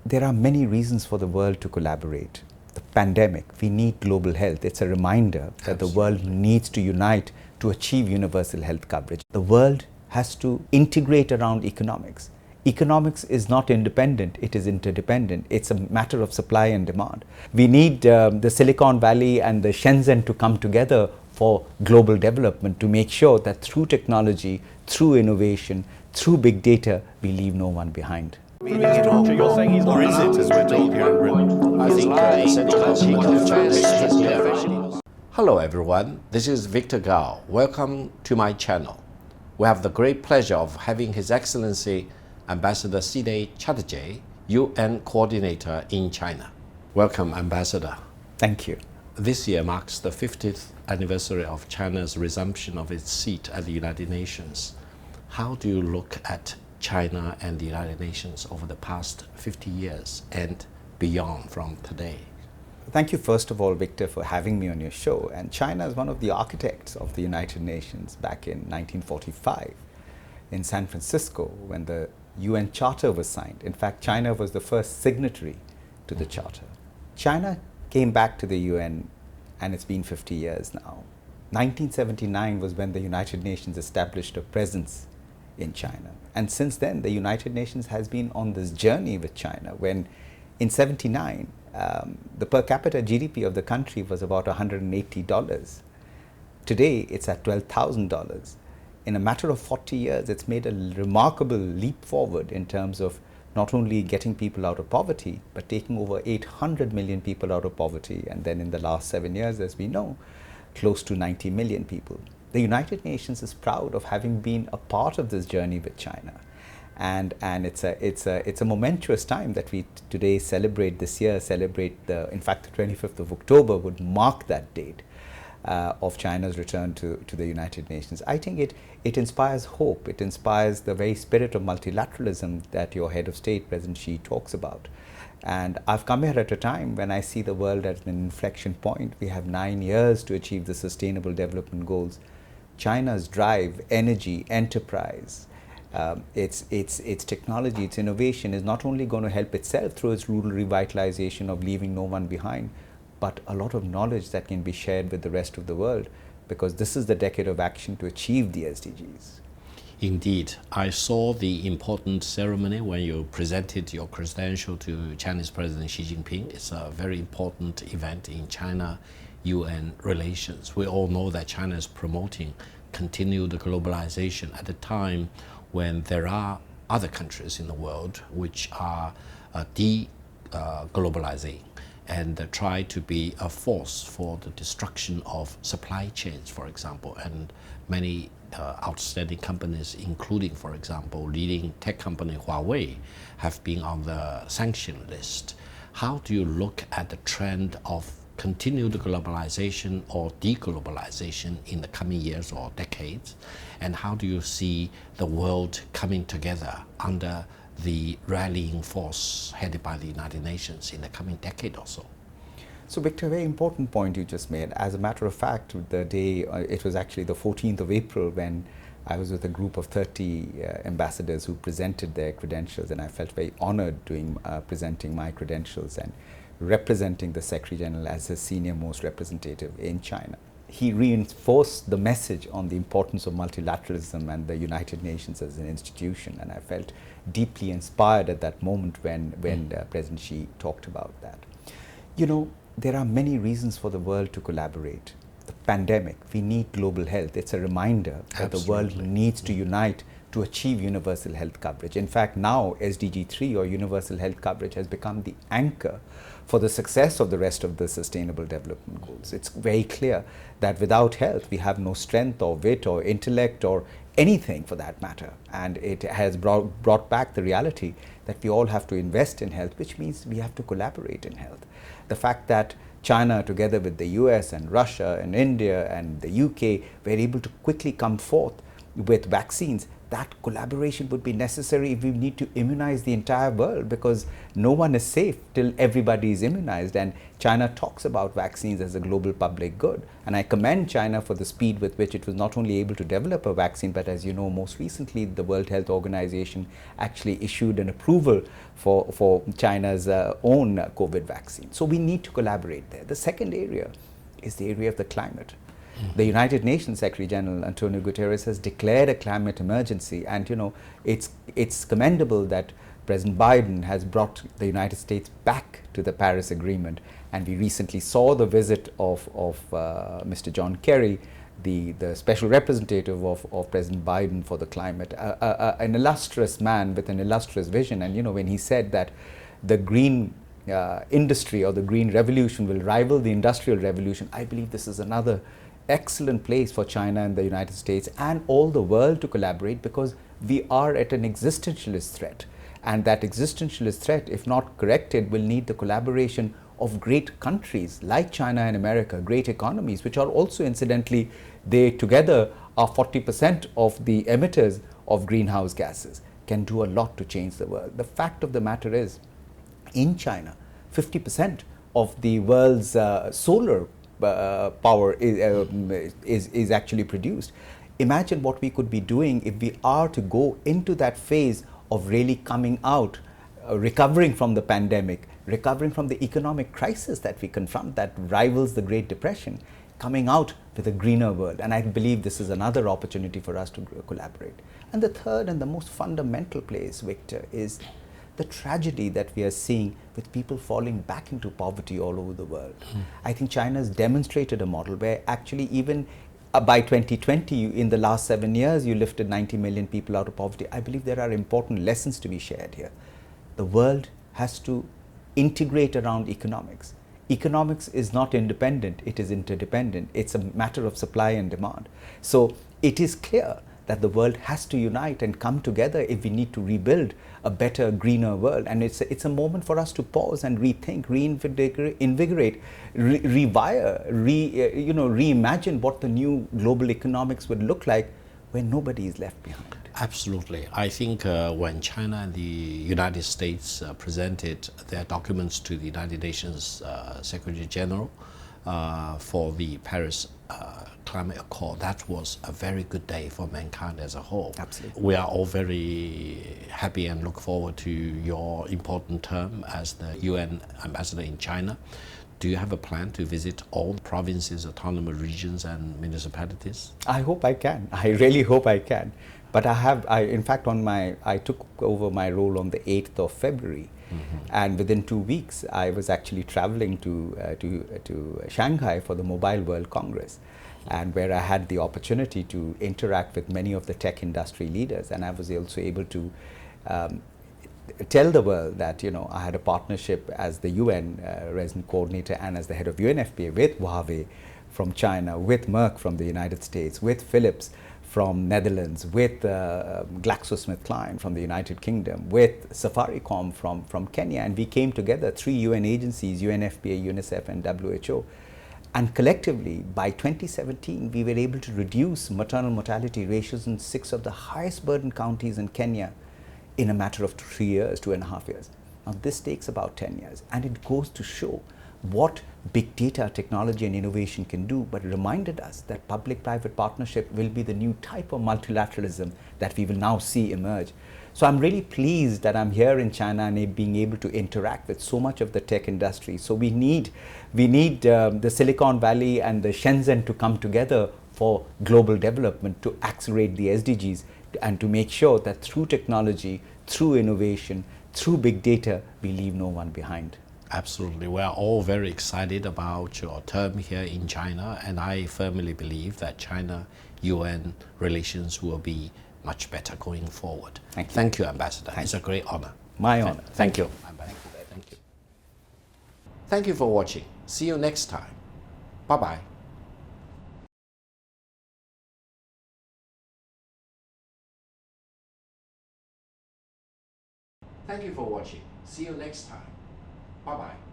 There are many reasons for the world to collaborate. The pandemic, we need global health. It's a reminder that the world needs to unite to achieve universal health coverage. The world has to integrate around economics. Economics is not independent, it is interdependent. It's a matter of supply and demand. We need the Silicon Valley and the Shenzhen to come together for global development to make sure that through technology, through innovation, through big data, we leave no one behind. Or is it, as we're told here in Britain? I think Hello everyone, this is Victor Gao. Welcome to my channel. We have the great pleasure of having His Excellency Ambassador Siddharth Chatterjee, UN Coordinator in China. Welcome, Ambassador. Thank you. This year marks the 50th anniversary of China's resumption of its seat at the United Nations. How do you look at China and the United Nations over the past 50 years and beyond from today? Thank you, first of all, Victor, for having me on your show. And China is one of the architects of the United Nations back in 1945 in San Francisco when the UN Charter was signed. In fact, China was the first signatory to the Charter. China came back to the UN, and it's been 50 years now. 1979 was when the United Nations established a presence in China. And since then, the United Nations has been on this journey with China. When in 79, the per capita GDP of the country was about $180. Today, it's at $12,000. In a matter of 40 years, it's made a remarkable leap forward in terms of not only getting people out of poverty, but taking over 800 million people out of poverty. And then in the last 7 years, as we know, close to 90 million people. The United Nations is proud of having been a part of this journey with China. And it's a momentous time that we today celebrate this year, in fact, the 25th of October would mark that date of China's return to the United Nations. I think it inspires hope. It inspires the very spirit of multilateralism that your head of state, President Xi, talks about. And I've come here at a time when I see the world at an inflection point. We have 9 years to achieve the Sustainable Development Goals. China's drive, energy, enterprise, its technology, its innovation is not only going to help itself through its rural revitalization of leaving no one behind, but a lot of knowledge that can be shared with the rest of the world, because this is the decade of action to achieve the SDGs. Indeed, I saw the important ceremony when you presented your credential to Chinese President Xi Jinping. It's a very important event in China-UN relations. We all know that China is promoting continued globalization at a time when there are other countries in the world which are de-globalizing and try to be a force for the destruction of supply chains, for example, and many outstanding companies, including, for example, leading tech company Huawei, have been on the sanction list. How do you look at the trend of continued globalization or deglobalization in the coming years or decades? And how do you see the world coming together under the rallying force headed by the United Nations in the coming decade or so? So, Victor, a very important point you just made. As a matter of fact, the day, it was actually the 14th of April when I was with a group of 30 ambassadors who presented their credentials, and I felt very honored presenting my credentials and representing the Secretary General as his senior most representative in China. He reinforced the message on the importance of multilateralism and the United Nations as an institution, and I felt deeply inspired at that moment when President Xi talked about that. You know, there are many reasons for the world to collaborate. The pandemic, we need global health. It's a reminder that the world needs to unite to achieve universal health coverage. In fact, now SDG 3 or universal health coverage has become the anchor for the success of the rest of the Sustainable Development Goals. It's very clear that without health, we have no strength or wit or intellect or anything for that matter. And it has brought back the reality that we all have to invest in health, which means we have to collaborate in health. The fact that China, together with the US and Russia and India and the UK, were able to quickly come forth with vaccines that collaboration would be necessary if we need to immunize the entire world, because no one is safe till everybody is immunized. And China talks about vaccines as a global public good. And I commend China for the speed with which it was not only able to develop a vaccine, but as you know, most recently, the World Health Organization actually issued an approval for China's own COVID vaccine. So we need to collaborate there. The second area is the area of the climate. The United Nations Secretary General Antonio Guterres has declared a climate emergency, and it's commendable that President Biden has brought the United States back to the Paris Agreement. And we recently saw the visit of Mr. John Kerry, the special representative of President Biden for the climate, an illustrious man with an illustrious vision. And when he said that the green industry or the green revolution will rival the industrial revolution, I believe this is another excellent place for China and the United States and all the world to collaborate, because we are at an existentialist threat. And that existentialist threat, if not corrected, will need the collaboration of great countries like China and America, great economies, which are also, incidentally, they together are 40% of the emitters of greenhouse gases, can do a lot to change the world. The fact of the matter is, in China, 50% of the world's solar power is actually produced. Imagine what we could be doing if we are to go into that phase of really coming out, recovering from the pandemic, recovering from the economic crisis that we confront that rivals the Great Depression, coming out with a greener world. And I believe this is another opportunity for us to collaborate. And the third and the most fundamental place, Victor, is the tragedy that we are seeing with people falling back into poverty all over the world. I think China has demonstrated a model where actually even by 2020, in the last 7 years, you lifted 90 million people out of poverty. I believe there are important lessons to be shared here. The world has to integrate around economics. Economics is not independent, it is interdependent. It's a matter of supply and demand. So it is clear that the world has to unite and come together if we need to rebuild a better, greener world. And it's a moment for us to pause and rethink, reinvigorate, rewire, reimagine what the new global economics would look like when nobody is left behind. Absolutely. I think when China and the United States presented their documents to the United Nations Secretary General for the Paris Climate Accord, that was a very good day for mankind as a whole. Absolutely. We are all very happy and look forward to your important term as the UN ambassador in China. Do you have a plan to visit all provinces, autonomous regions and municipalities? I hope I can. I really hope I can. But in fact, I took over my role on the 8th of February. And within 2 weeks, I was actually traveling to Shanghai for the Mobile World Congress, and where I had the opportunity to interact with many of the tech industry leaders. And I was also able to tell the world that I had a partnership as the UN resident coordinator and as the head of UNFPA with Huawei from China, with Merck from the United States, with Philips from Netherlands, with GlaxoSmithKline from the United Kingdom, with Safaricom from Kenya. And we came together, 3 UN agencies, UNFPA, UNICEF and WHO. And collectively, by 2017, we were able to reduce maternal mortality ratios in 6 of the highest burden counties in Kenya in a matter of 3 years, 2.5 years. Now this takes about 10 years, and it goes to show what big data technology and innovation can do, but reminded us that public-private partnership will be the new type of multilateralism that we will now see emerge. So I'm really pleased that I'm here in China and being able to interact with so much of the tech industry. So we need the Silicon Valley and the Shenzhen to come together for global development, to accelerate the SDGs and to make sure that through technology, through innovation, through big data, we leave no one behind. Absolutely. We are all very excited about your term here in China, and I firmly believe that China-UN relations will be much better going forward. Thank you. Thank you, Ambassador. It's a great honor. My honor. Thank you. Thank you. Thank you for watching. See you next time. Bye-bye. Thank you for watching. See you next time. Bye-bye.